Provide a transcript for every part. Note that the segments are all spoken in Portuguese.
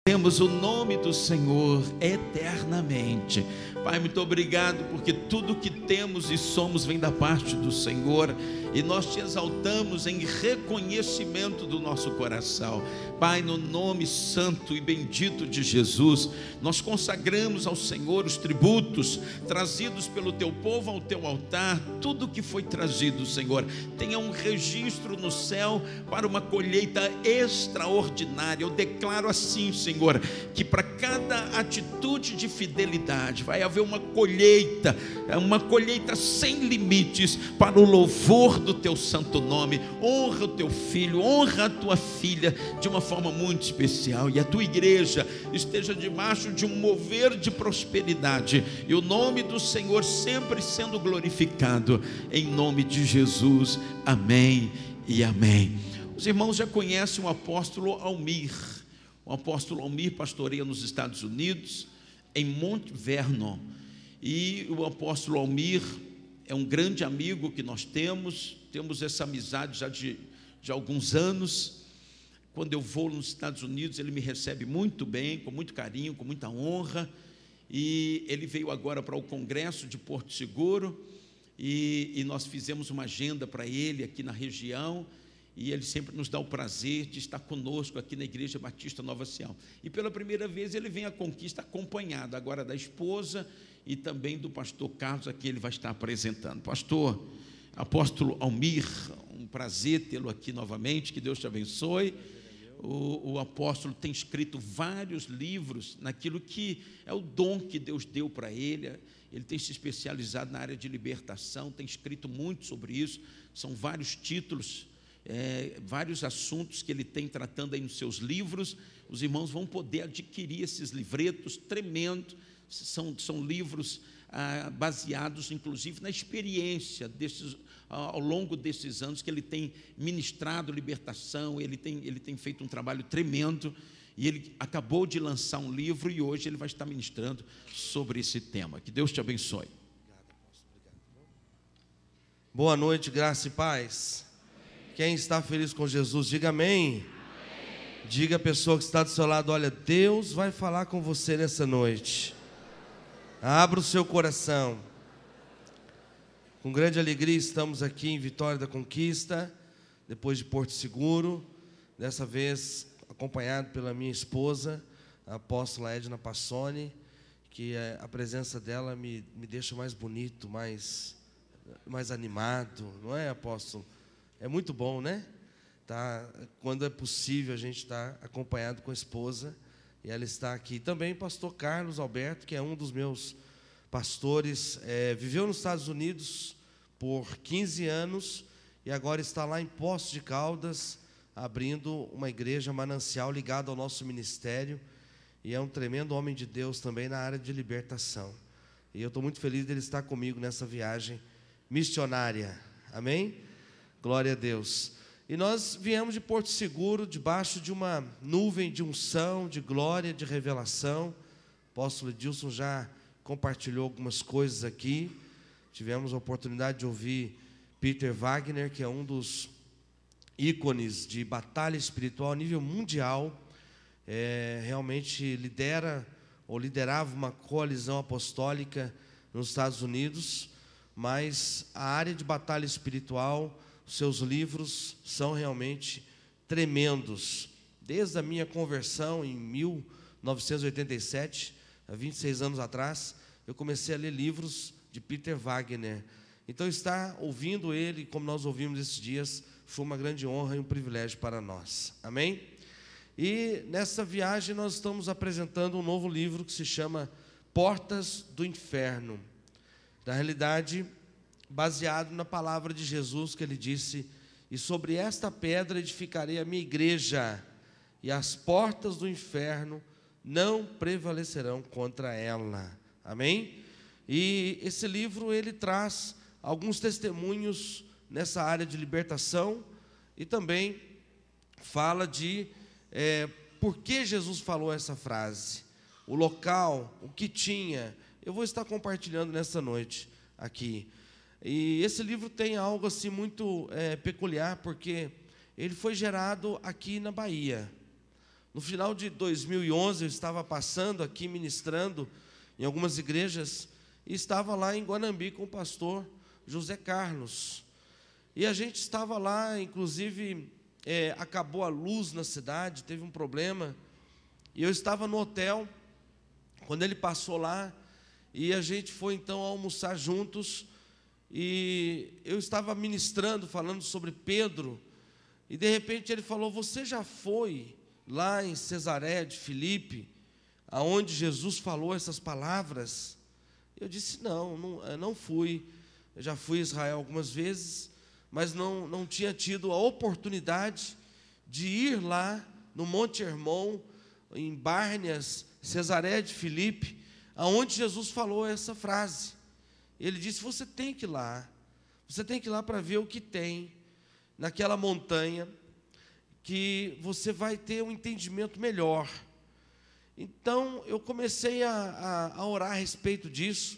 Temos o nome do Senhor eternamente. Pai, muito obrigado, porque tudo que temos e somos vem da parte do Senhor, e nós te exaltamos em reconhecimento do nosso coração. Pai, no nome santo e bendito de Jesus, nós consagramos ao Senhor os tributos trazidos pelo teu povo ao teu altar. Tudo que foi trazido, Senhor, tenha um registro no céu para uma colheita extraordinária. Eu declaro assim, Senhor, que para cada atitude de fidelidade vai haver uma colheita sem limites, para o louvor do teu santo nome. Honra o teu filho, honra a tua filha de uma forma muito especial, e a tua igreja esteja debaixo de um mover de prosperidade, e o nome do Senhor sempre sendo glorificado, em nome de Jesus, amém e amém. Os irmãos já conhecem o apóstolo Almir. O apóstolo Almir pastoreia nos Estados Unidos, em Mount Vernon, e o apóstolo Almir é um grande amigo que nós temos essa amizade já de alguns anos. Quando eu vou nos Estados Unidos, ele me recebe muito bem, com muito carinho, com muita honra, e ele veio agora para o Congresso de Porto Seguro, e nós fizemos uma agenda para ele aqui na região, e ele sempre nos dá o prazer de estar conosco aqui na Igreja Batista Nova Sião. E pela primeira vez ele vem à Conquista acompanhado agora da esposa e também do pastor Carlos, aqui ele vai estar apresentando. Pastor, apóstolo Almir, um prazer tê-lo aqui novamente, que Deus te abençoe. O apóstolo tem escrito vários livros naquilo que é o dom que Deus deu para ele. Ele tem se especializado na área de libertação, tem escrito muito sobre isso. São vários títulos, vários assuntos que ele tem tratando aí nos seus livros. Os irmãos vão poder adquirir esses livretos tremendos. São livros baseados inclusive na experiência ao longo desses anos que ele tem ministrado libertação. Ele tem feito um trabalho tremendo, e ele acabou de lançar um livro, e hoje ele vai estar ministrando sobre esse tema. Que Deus te abençoe. Boa noite, graça e paz. Quem está feliz com Jesus, diga amém. Diga à pessoa que está do seu lado: olha, Deus vai falar com você nessa noite. Abra o seu coração. Com grande alegria estamos aqui em Vitória da Conquista, depois de Porto Seguro, dessa vez acompanhado pela minha esposa, a apóstola Edna Passoni, que a presença dela me deixa mais bonito, mais animado, não é, apóstolo? É muito bom, né? Quando é possível a gente está acompanhado com a esposa, e ela está aqui. Também pastor Carlos Alberto, que é um dos meus pastores, viveu nos Estados Unidos por 15 anos, e agora está lá em Poços de Caldas, abrindo uma igreja manancial ligada ao nosso ministério, e é um tremendo homem de Deus também na área de libertação. E eu estou muito feliz dele estar comigo nessa viagem missionária. Amém? Glória a Deus. E nós viemos de Porto Seguro, debaixo de uma nuvem de unção, de glória, de revelação. O apóstolo Edilson já compartilhou algumas coisas aqui. Tivemos a oportunidade de ouvir Peter Wagner, que é um dos ícones de batalha espiritual a nível mundial. Realmente liderava uma coalizão apostólica nos Estados Unidos, mas a área de batalha espiritual, seus livros são realmente tremendos. Desde a minha conversão em 1987, há 26 anos atrás, eu comecei a ler livros de Peter Wagner. Então, estar ouvindo ele, como nós ouvimos esses dias, foi uma grande honra e um privilégio para nós. Amém? E nessa viagem nós estamos apresentando um novo livro que se chama Portas do Inferno. Na realidade, baseado na palavra de Jesus, que ele disse: e sobre esta pedra edificarei a minha igreja, e as portas do inferno não prevalecerão contra ela. Amém? E esse livro, ele traz alguns testemunhos nessa área de libertação, e também fala de por que Jesus falou essa frase, o local, o que tinha. Eu vou estar compartilhando nessa noite aqui. E esse livro tem algo assim muito peculiar, porque ele foi gerado aqui na Bahia. No final de 2011, eu estava passando aqui, ministrando em algumas igrejas, e estava lá em Guanambi com o pastor José Carlos. E a gente estava lá, inclusive, acabou a luz na cidade, teve um problema, e eu estava no hotel, quando ele passou lá, e a gente foi então almoçar juntos, e eu estava ministrando, falando sobre Pedro, e de repente ele falou: você já foi lá em Cesareia de Filipe, aonde Jesus falou essas palavras? Eu disse: não fui. Eu já fui a Israel algumas vezes, mas não tinha tido a oportunidade de ir lá no Monte Hermon, em Bárnias, Cesareia de Filipe, aonde Jesus falou essa frase. Ele disse: você tem que ir lá para ver o que tem naquela montanha, que você vai ter um entendimento melhor. Então eu comecei a orar a respeito disso,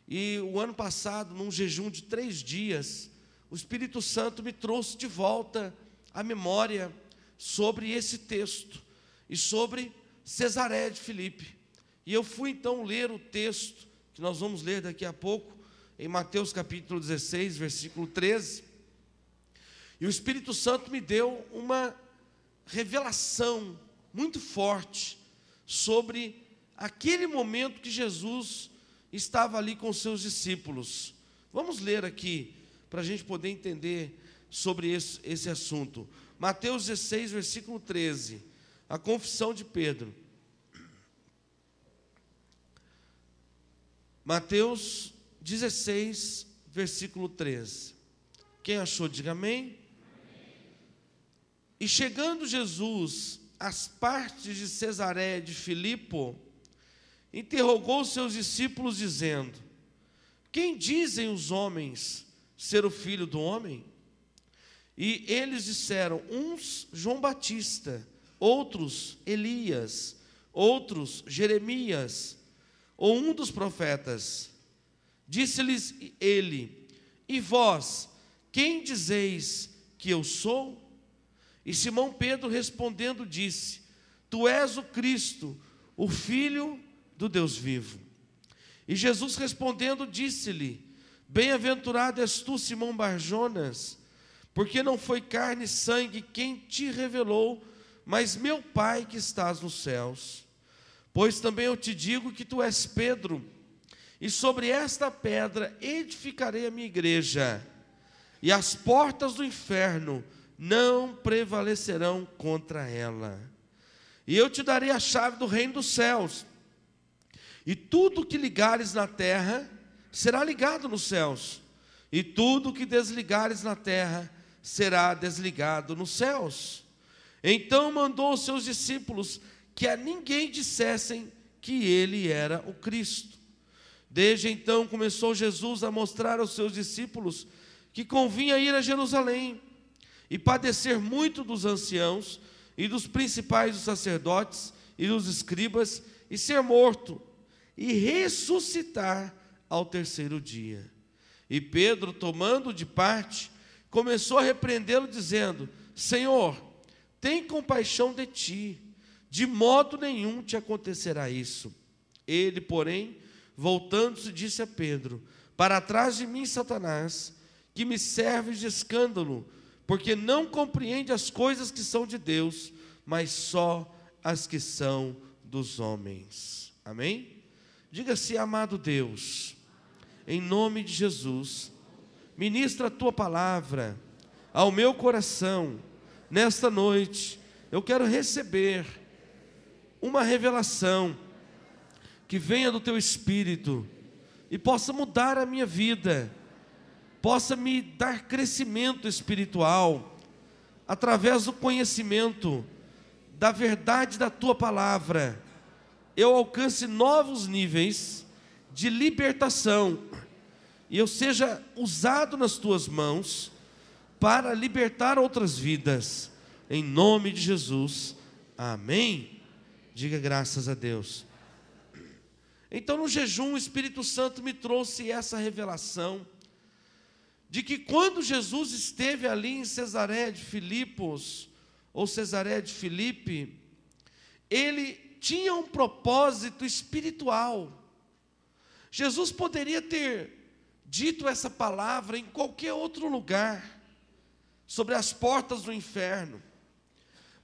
e o ano passado, num jejum de 3 dias, o Espírito Santo me trouxe de volta a memória sobre esse texto e sobre Cesareia de Filipe. E eu fui então ler o texto que nós vamos ler daqui a pouco, em Mateus capítulo 16, versículo 13. E o Espírito Santo me deu uma revelação muito forte sobre aquele momento que Jesus estava ali com os seus discípulos. Vamos ler aqui, para a gente poder entender sobre esse assunto. Mateus 16, versículo 13, a confissão de Pedro. Mateus 16, versículo 13. Quem achou, diga amém. E chegando Jesus às partes de Cesareia de Filipe, interrogou seus discípulos, dizendo: quem dizem os homens ser o Filho do Homem? E eles disseram: uns João Batista, outros Elias, outros Jeremias, ou um dos profetas. Disse-lhes ele: e vós, quem dizeis que eu sou? E Simão Pedro respondendo disse: tu és o Cristo, o Filho do Deus vivo. E Jesus respondendo disse-lhe: bem-aventurado és tu, Simão Barjonas, porque não foi carne e sangue quem te revelou, mas meu Pai que estás nos céus. Pois também eu te digo que tu és Pedro, e sobre esta pedra edificarei a minha igreja, e as portas do inferno não prevalecerão contra ela. E eu te darei a chave do reino dos céus, e tudo que ligares na terra será ligado nos céus, e tudo que desligares na terra será desligado nos céus. Então mandou os seus discípulos que a ninguém dissessem que ele era o Cristo. Desde então começou Jesus a mostrar aos seus discípulos que convinha ir a Jerusalém e padecer muito dos anciãos e dos principais dos sacerdotes e dos escribas, e ser morto e ressuscitar ao 3º dia. E Pedro, tomando de parte, começou a repreendê-lo, dizendo: Senhor, tem compaixão de ti, de modo nenhum te acontecerá isso. Ele, porém, voltando-se, disse a Pedro: para trás de mim, Satanás, que me serves de escândalo, porque não compreende as coisas que são de Deus, mas só as que são dos homens. Amém? Diga-se: amado Deus, em nome de Jesus, ministra a tua palavra ao meu coração. Nesta noite, eu quero receber uma revelação que venha do teu Espírito e possa mudar a minha vida, possa me dar crescimento espiritual, através do conhecimento da verdade da tua palavra, eu alcance novos níveis de libertação, e eu seja usado nas tuas mãos para libertar outras vidas, em nome de Jesus, amém? Diga graças a Deus. Então, no jejum, o Espírito Santo me trouxe essa revelação, de que quando Jesus esteve ali em Cesareia de Filipos, ou Cesareia de Filipe, ele tinha um propósito espiritual. Jesus poderia ter dito essa palavra em qualquer outro lugar, sobre as portas do inferno,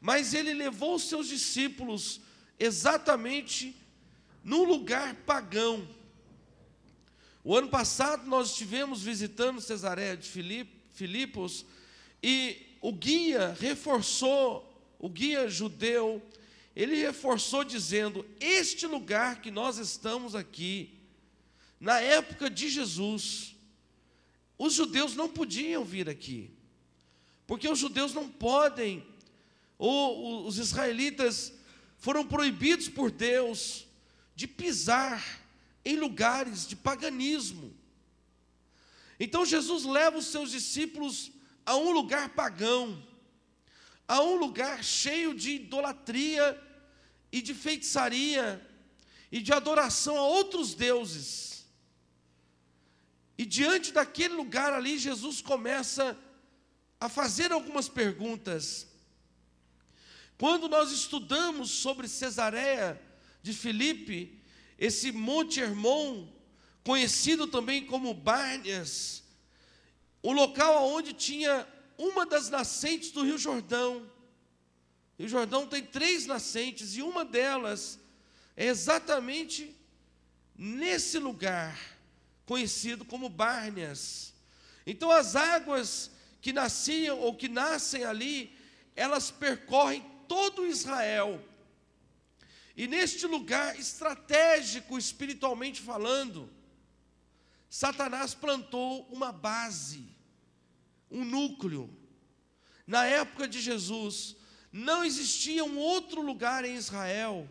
mas ele levou os seus discípulos exatamente num lugar pagão. O ano passado nós estivemos visitando Cesareia de Filipos, e o guia judeu, ele reforçou dizendo: este lugar que nós estamos aqui, na época de Jesus, os judeus não podiam vir aqui, porque os judeus não podem, ou os israelitas foram proibidos por Deus de pisar em lugares de paganismo. Então Jesus leva os seus discípulos a um lugar pagão, a um lugar cheio de idolatria e de feitiçaria e de adoração a outros deuses. E diante daquele lugar ali, Jesus começa a fazer algumas perguntas. Quando nós estudamos sobre Cesareia de Filipe, esse Monte Hermon, conhecido também como Bárnias, o local onde tinha uma das nascentes do Rio Jordão. O Rio Jordão tem 3 nascentes, e uma delas é exatamente nesse lugar, conhecido como Bárnias. Então as águas que nasciam ou que nascem ali, elas percorrem todo Israel. E neste lugar estratégico, espiritualmente falando, Satanás plantou uma base, um núcleo. Na época de Jesus, não existia um outro lugar em Israel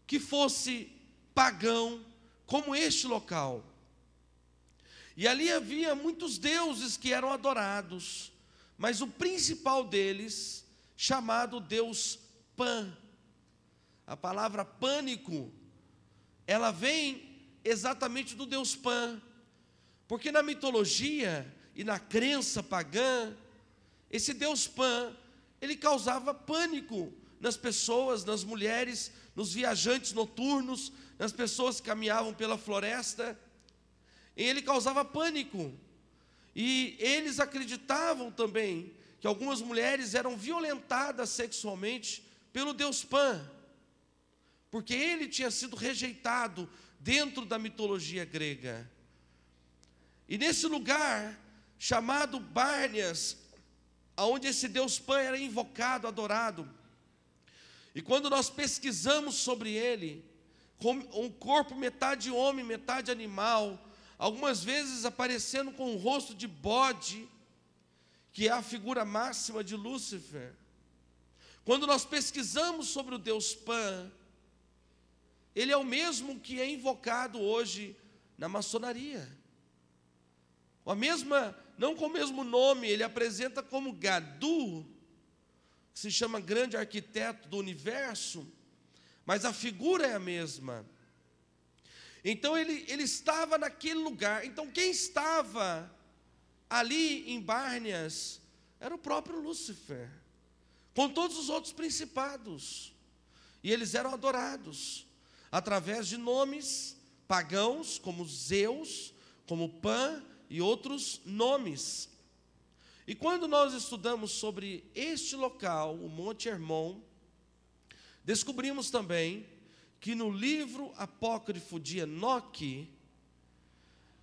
que fosse pagão como este local. E ali havia muitos deuses que eram adorados, mas o principal deles, chamado Deus Pan. A palavra pânico, ela vem exatamente do Deus Pan, porque na mitologia e na crença pagã, esse Deus Pan, ele causava pânico nas pessoas, nas mulheres, nos viajantes noturnos, nas pessoas que caminhavam pela floresta. Ele causava pânico, e eles acreditavam também que algumas mulheres eram violentadas sexualmente pelo Deus Pan, porque ele tinha sido rejeitado dentro da mitologia grega. E nesse lugar chamado Bárnias, onde esse Deus Pan era invocado, adorado, e quando nós pesquisamos sobre ele, com um corpo metade homem, metade animal, algumas vezes aparecendo com o rosto de bode, que é a figura máxima de Lúcifer. Quando nós pesquisamos sobre o Deus Pan, ele é o mesmo que é invocado hoje na maçonaria. Não com o mesmo nome, ele apresenta como Gadu, que se chama grande arquiteto do universo, mas a figura é a mesma. Então ele estava naquele lugar. Então quem estava ali em Bárnias era o próprio Lúcifer, com todos os outros principados. E eles eram adorados através de nomes pagãos, como Zeus, como Pan e outros nomes. E quando nós estudamos sobre este local, o Monte Hermon, descobrimos também que no livro apócrifo de Enoque,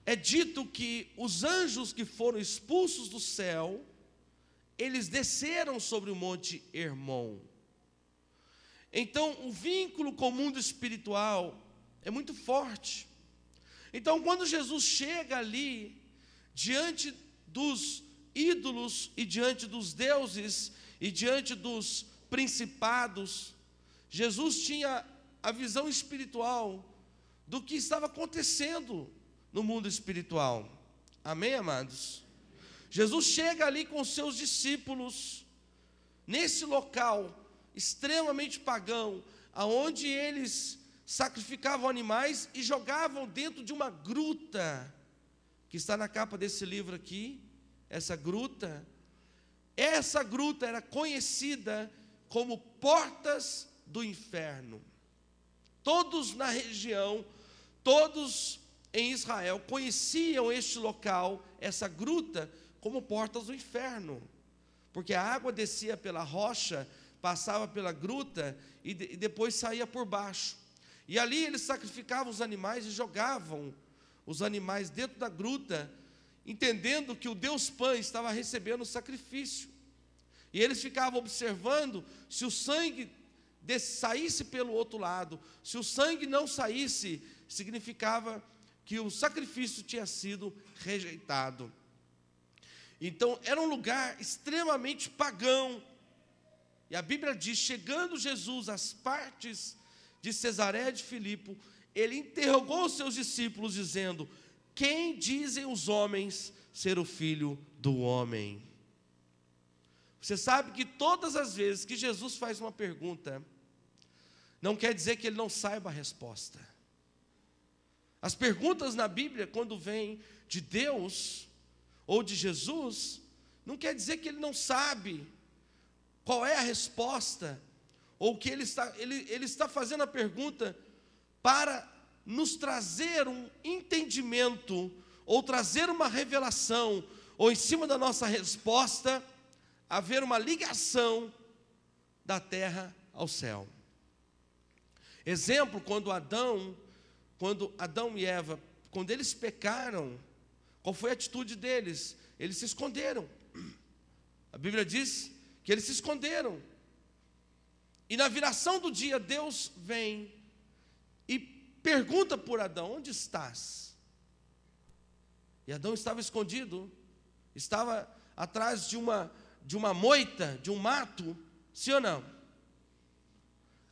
é dito que os anjos que foram expulsos do céu, eles desceram sobre o Monte Hermon. Então, o vínculo com o mundo espiritual é muito forte. Então, quando Jesus chega ali, diante dos ídolos e diante dos deuses e diante dos principados, Jesus tinha a visão espiritual do que estava acontecendo no mundo espiritual. Amém, amados? Jesus chega ali com seus discípulos, nesse local extremamente pagão, aonde eles sacrificavam animais e jogavam dentro de uma gruta, que está na capa desse livro aqui. Essa gruta era conhecida como Portas do inferno. Todos na região, todos em Israel conheciam este local, essa gruta, como portas do inferno, porque a água descia pela rocha, passava pela gruta e depois saía por baixo. E ali eles sacrificavam os animais e jogavam os animais dentro da gruta, entendendo que o Deus Pan estava recebendo o sacrifício. E eles ficavam observando se o sangue saísse pelo outro lado. Se o sangue não saísse, significava que o sacrifício tinha sido rejeitado. Então, era um lugar extremamente pagão. E a Bíblia diz, chegando Jesus às partes de Cesareia de Filipe, ele interrogou os seus discípulos, dizendo: quem dizem os homens ser o Filho do Homem? Você sabe que todas as vezes que Jesus faz uma pergunta, não quer dizer que ele não saiba a resposta. As perguntas na Bíblia, quando vêm de Deus ou de Jesus, não quer dizer que ele não sabe qual é a resposta, ou que ele está fazendo a pergunta para nos trazer um entendimento, ou trazer uma revelação, ou em cima da nossa resposta, haver uma ligação da terra ao céu. Exemplo, quando Adão e Eva, quando eles pecaram, qual foi a atitude deles? Eles se esconderam. A Bíblia diz que eles se esconderam. E na viração do dia, Deus vem e pergunta por Adão: onde estás? E Adão estava escondido, estava atrás de uma moita, de um mato, sim ou não?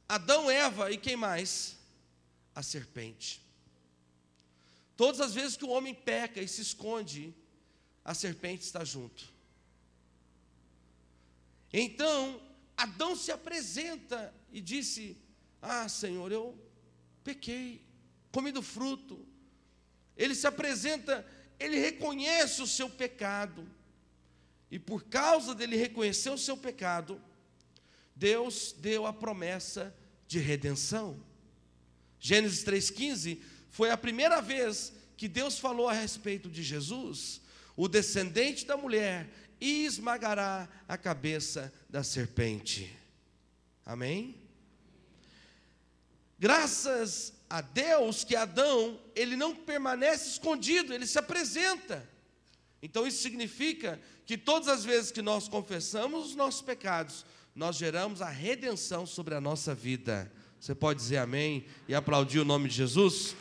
Adão, Eva e quem mais? A serpente. Todas as vezes que o homem peca e se esconde, a serpente está junto. Então, Adão se apresenta e disse: ah, Senhor, eu pequei, comi do fruto. Ele se apresenta, ele reconhece o seu pecado. E por causa dele reconhecer o seu pecado, Deus deu a promessa de redenção. Gênesis 3,15 foi a primeira vez que Deus falou a respeito de Jesus. O descendente da mulher esmagará a cabeça da serpente. Amém? Graças a Deus que Adão, ele não permanece escondido, ele se apresenta. Então isso significa que todas as vezes que nós confessamos os nossos pecados, nós geramos a redenção sobre a nossa vida. Você pode dizer amém e aplaudir o nome de Jesus?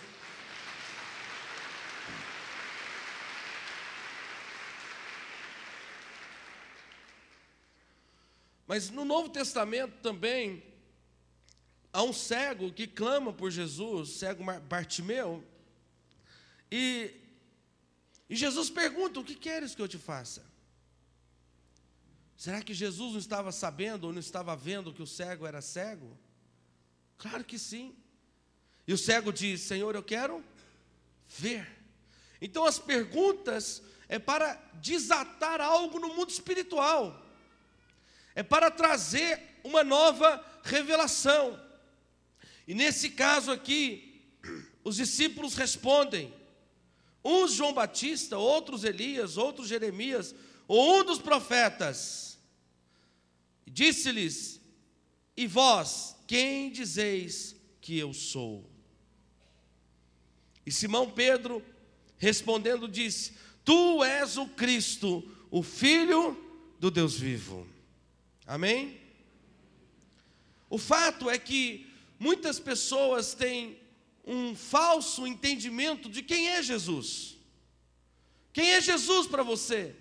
Mas no Novo Testamento também há um cego que clama por Jesus, cego Bartimeu, e Jesus pergunta: o que queres que eu te faça? Será que Jesus não estava sabendo ou não estava vendo que o cego era cego? Claro que sim. E o cego diz: Senhor, eu quero ver. Então as perguntas é para desatar algo no mundo espiritual, é para trazer uma nova revelação. E nesse caso aqui, os discípulos respondem, uns João Batista, outros Elias, outros Jeremias, ou um dos profetas. Disse-lhes: e vós, quem dizeis que eu sou? E Simão Pedro, respondendo, disse: tu és o Cristo, o Filho do Deus vivo. Amém? O fato é que muitas pessoas têm um falso entendimento de quem é Jesus. Quem é Jesus para você?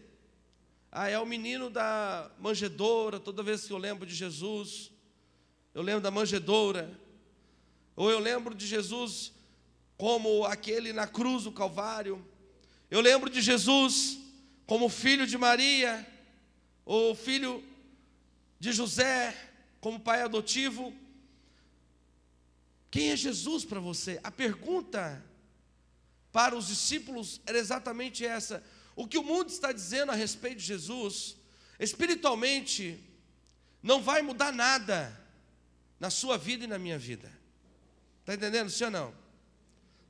Ah, é o menino da manjedoura. Toda vez que eu lembro de Jesus, eu lembro da manjedoura. Ou eu lembro de Jesus como aquele na cruz do Calvário. Eu lembro de Jesus como filho de Maria, ou filho de José, como pai adotivo. Quem é Jesus para você? A pergunta para os discípulos era exatamente essa. O que o mundo está dizendo a respeito de Jesus, espiritualmente, não vai mudar nada na sua vida e na minha vida. Está entendendo, sim ou não?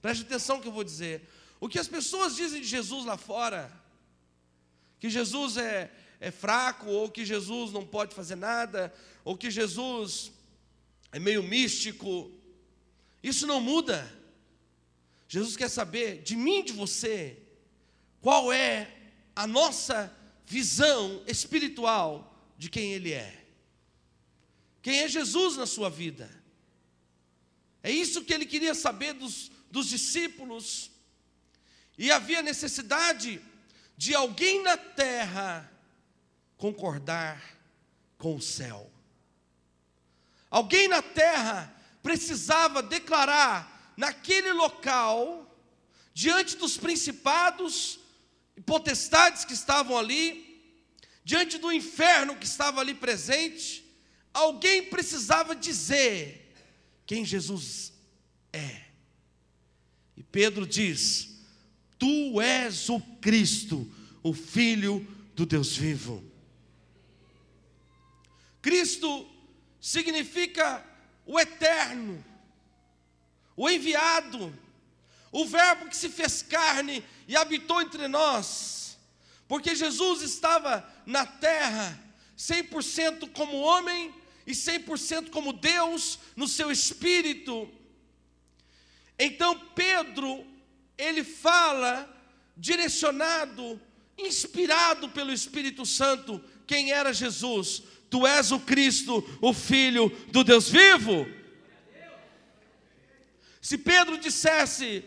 Preste atenção no que eu vou dizer. O que as pessoas dizem de Jesus lá fora, que Jesus é fraco, ou que Jesus não pode fazer nada, ou que Jesus é meio místico, isso não muda. Jesus quer saber de mim e de você, qual é a nossa visão espiritual de quem Ele é. Quem é Jesus na sua vida? É isso que Ele queria saber dos discípulos. E havia necessidade de alguém na terra concordar com o céu. Alguém na terra precisava declarar naquele local, diante dos principados e potestades que estavam ali, diante do inferno que estava ali presente, alguém precisava dizer quem Jesus é. E Pedro diz: Tu és o Cristo, o Filho do Deus vivo. Cristo significa o eterno, o enviado, o verbo que se fez carne e habitou entre nós, porque Jesus estava na terra 100% como homem e 100% como Deus no seu espírito. Então Pedro, ele fala direcionado, inspirado pelo Espírito Santo, quem era Jesus. Tu és o Cristo, o Filho do Deus vivo. Se Pedro dissesse: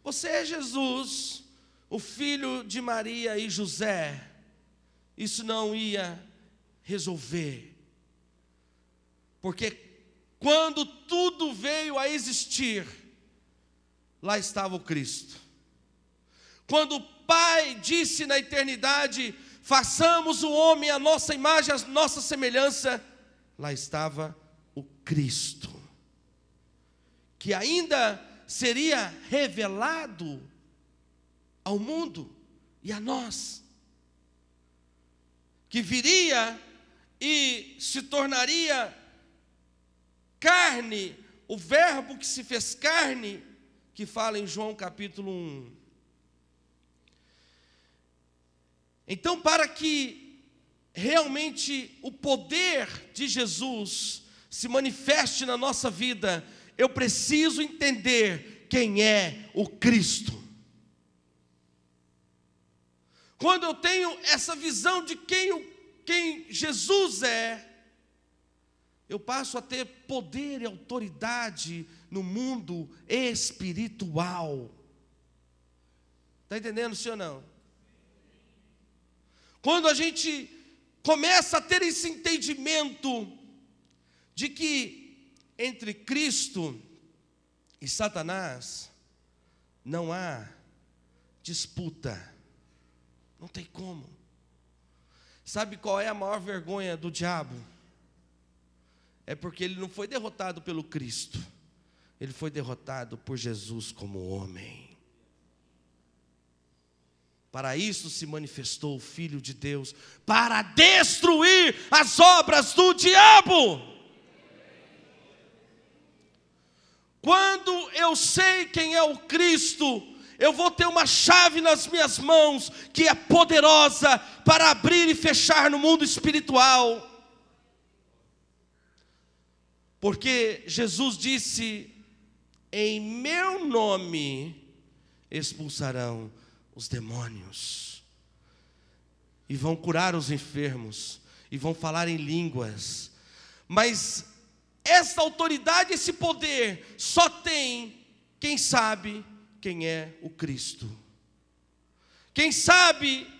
você é Jesus, o filho de Maria e José, isso não ia resolver. Porque quando tudo veio a existir, lá estava o Cristo. Quando o Pai disse na eternidade: façamos o homem à nossa imagem, à nossa semelhança, lá estava o Cristo, que ainda seria revelado ao mundo e a nós, que viria e se tornaria carne, o verbo que se fez carne, que fala em João capítulo 1. Então, para que realmente o poder de Jesus se manifeste na nossa vida, eu preciso entender quem é o Cristo. Quando eu tenho essa visão de quem Jesus é, eu passo a ter poder e autoridade no mundo espiritual. Está entendendo, sim ou não? Quando a gente começa a ter esse entendimento de que entre Cristo e Satanás não há disputa, não tem como. Sabe qual é a maior vergonha do diabo? É porque ele não foi derrotado pelo Cristo, ele foi derrotado por Jesus como homem. Para isso se manifestou o Filho de Deus, para destruir as obras do diabo. Quando eu sei quem é o Cristo, eu vou ter uma chave nas minhas mãos, que é poderosa para abrir e fechar no mundo espiritual. Porque Jesus disse: em meu nome expulsarão os demônios, e vão curar os enfermos, e vão falar em línguas. Mas essa autoridade, esse poder, só tem quem sabe quem é o Cristo. Quem sabe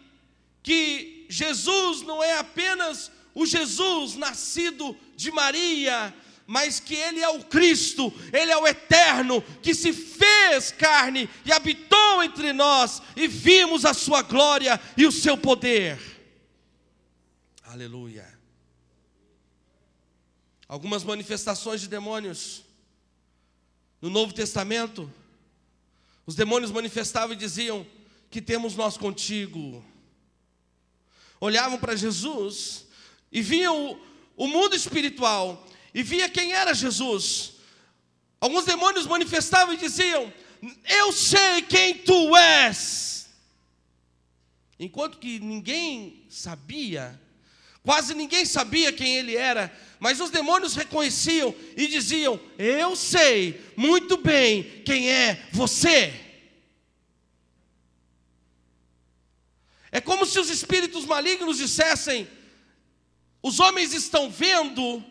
que Jesus não é apenas o Jesus nascido de Maria, mas que Ele é o Cristo, Ele é o eterno, que se fez carne e habitou entre nós, e vimos a sua glória e o seu poder. Aleluia. Algumas manifestações de demônios no Novo Testamento, os demônios manifestavam e diziam: que temos nós contigo? Olhavam para Jesus e viam o mundo espiritual, e via quem era Jesus. Alguns demônios manifestavam e diziam: eu sei quem tu és. Enquanto que ninguém sabia, quase ninguém sabia quem ele era, mas os demônios reconheciam e diziam: eu sei muito bem quem é você. É como se os espíritos malignos dissessem: os homens estão vendo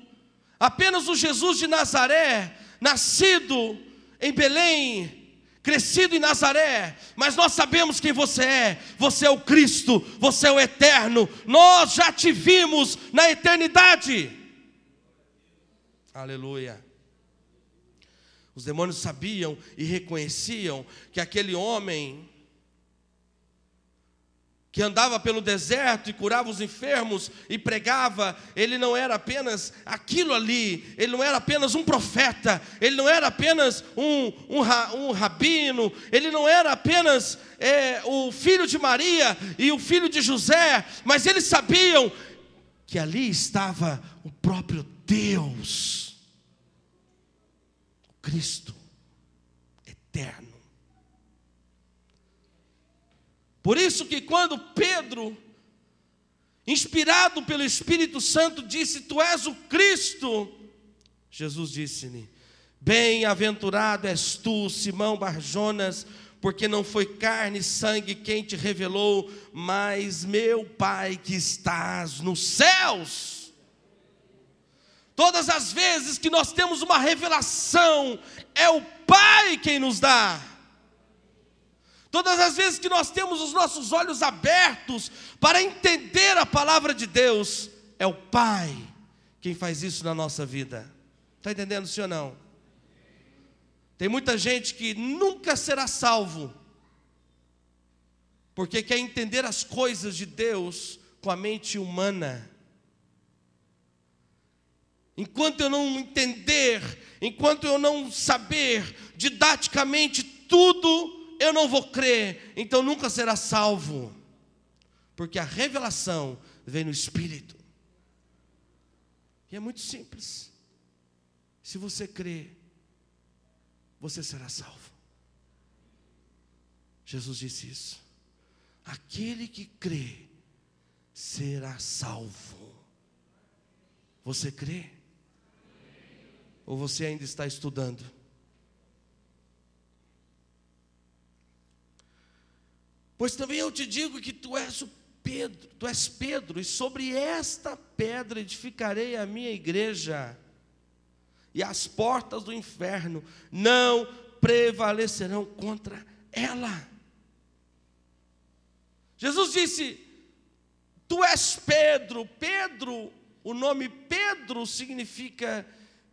apenas o Jesus de Nazaré, nascido em Belém, crescido em Nazaré, mas nós sabemos quem você é o Cristo, você é o eterno, nós já te vimos na eternidade. Aleluia. Os demônios sabiam e reconheciam que aquele homem que andava pelo deserto e curava os enfermos e pregava, ele não era apenas aquilo ali, ele não era apenas um profeta, ele não era apenas um rabino, ele não era apenas o filho de Maria e o filho de José, mas eles sabiam que ali estava o próprio Deus, o Cristo eterno. Por isso que quando Pedro, inspirado pelo Espírito Santo, disse: tu és o Cristo, Jesus disse-lhe: bem-aventurado és tu, Simão Bar-Jonas, porque não foi carne e sangue quem te revelou, mas meu Pai que estás nos céus. Todas as vezes que nós temos uma revelação, é o Pai quem nos dá. Todas as vezes que nós temos os nossos olhos abertos para entender a palavra de Deus, é o Pai quem faz isso na nossa vida. Está entendendo, sim ou não? Tem muita gente que nunca será salvo, porque quer entender as coisas de Deus com a mente humana. Enquanto eu não entender, enquanto eu não saber didaticamente tudo, eu não vou crer, então nunca será salvo, porque a revelação vem no Espírito, e é muito simples. Se você crer, você será salvo. Jesus disse isso: aquele que crê será salvo. Você crê? Ou você ainda está estudando? Pois também eu te digo que tu és Pedro, e sobre esta pedra edificarei a minha igreja, e as portas do inferno não prevalecerão contra ela. Jesus disse: tu és Pedro. Pedro, o nome Pedro significa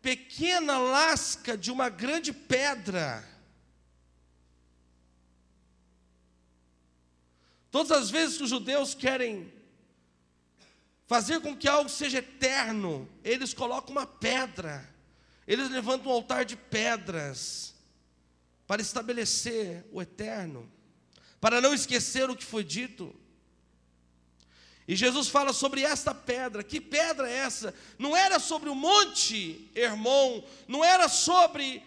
pequena lasca de uma grande pedra. Todas as vezes que os judeus querem fazer com que algo seja eterno, eles colocam uma pedra, eles levantam um altar de pedras, para estabelecer o eterno, para não esquecer o que foi dito. E Jesus fala sobre esta pedra. Que pedra é essa? Não era sobre o monte Hermon, não era sobre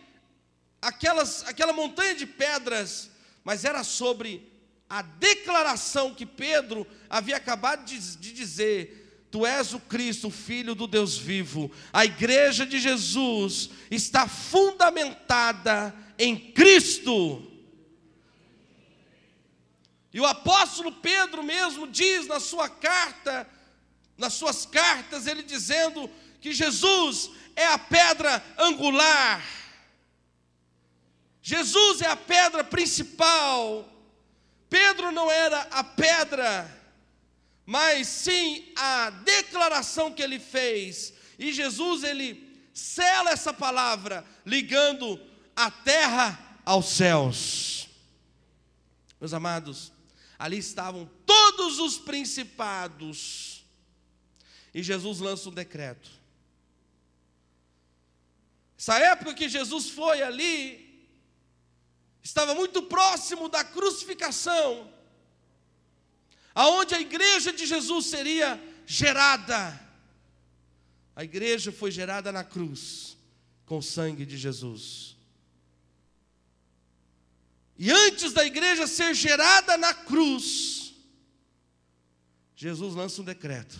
aquela montanha de pedras, mas era sobre a declaração que Pedro havia acabado de dizer: tu és o Cristo, o Filho do Deus vivo. A igreja de Jesus está fundamentada em Cristo. E o apóstolo Pedro mesmo diz na sua carta, nas suas cartas, ele dizendo que Jesus é a pedra angular. Jesus é a pedra principal. Pedro não era a pedra, mas sim a declaração que ele fez. E Jesus, ele sela essa palavra, ligando a terra aos céus. Meus amados, ali estavam todos os principados. E Jesus lança um decreto. Essa época que Jesus foi ali, estava muito próximo da crucificação, aonde a igreja de Jesus seria gerada. A igreja foi gerada na cruz, com o sangue de Jesus. E antes da igreja ser gerada na cruz, Jesus lança um decreto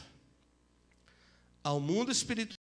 ao mundo espiritual